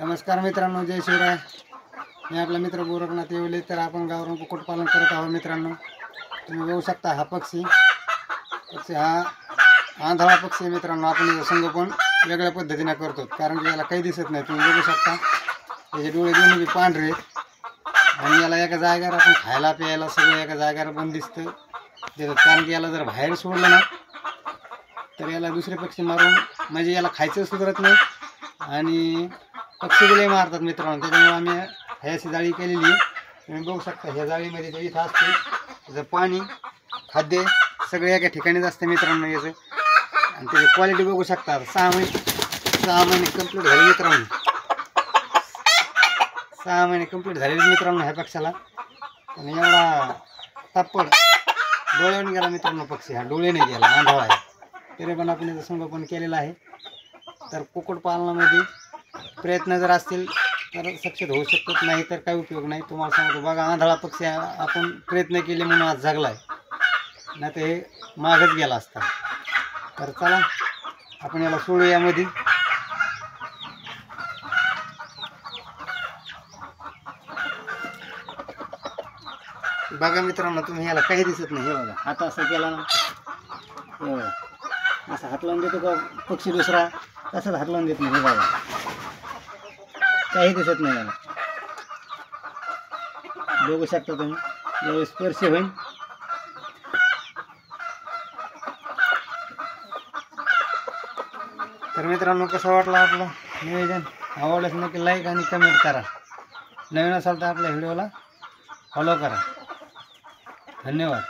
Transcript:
नमस्कार मित्रांनो, जय शिवराय. मी आपला मित्र गोरखनाथ येवले. तर आपण गावरान कुक्कुटपालन करत आहोत मित्रांनो. तुम्ही बघू शकता हा पक्षी हा आंधळा पक्षी आहे मित्रांनो. आपण याचं संगोपन वेगळ्या पद्धतीने करतो कारण की याला काही दिसत नाही. तुम्ही बघू शकता याचे डोळे दोन्ही पांढरे आणि याला एका जागेवर आपण खायला प्यायला सगळं एका जागेवर बंदिस्त देतात कारण की याला जर बाहेर सोडलं ना तर याला दुसरे पक्षी मारून म्हणजे याला खायचं सुधारत नाही आणि पक्षी बिले मारतात मित्रांनो. त्याच्यामुळे आम्ही ह्याची जाळी केलेली आहे. तुम्ही बघू शकता ह्या जाळीमध्ये ते इथं असते त्याचं पाणी खाद्य सगळे एका ठिकाणीच असते मित्रांनो याचं. आणि त्याची क्वालिटी बघू शकता. 6 महिने कंप्लीट झाले मित्रांनो. 6 महिने कंप्लीट झालेले मित्रांनो ह्या पक्षाला. आणि एवढा तप्पड डोळ्याने गेला मित्रांनो पक्षी. हा डोळ्याने गेला, आंधळा आहे. तरी पण आपण याचं संगोपन केलेलं आहे. तर कुक्कुटपालनामध्ये प्रयत्न जर असतील तर सक्सेस होऊ शकत, नाही तर काही उपयोग नाही. तुम्हाला सांगतो बघा, आंधळा पक्षी आपण प्रयत्न केले म्हणून आज जगला आहे, नाही तर हे मागच गेला असता. तर चला आपण याला सोडू यामध्ये. बघा मित्रांनो, तुम्ही याला काही दिसत नाही. हे बघा, हात असं केला ना, हे बघा असं हात लावून देतो का पक्षी दुसरा, तसंच हात लावून देत नाही. हे बघा, काही दिसत नाही याला. बघू शकता तुम्ही, ज्यावेळी स्पर्श होईल तर मित्रांनो कसं वाटलं आपलं नियोजन. आवडल्यास नक्की लाईक आणि कमेंट करा. नवीन असाल तर आपल्या व्हिडिओला फॉलो करा. धन्यवाद.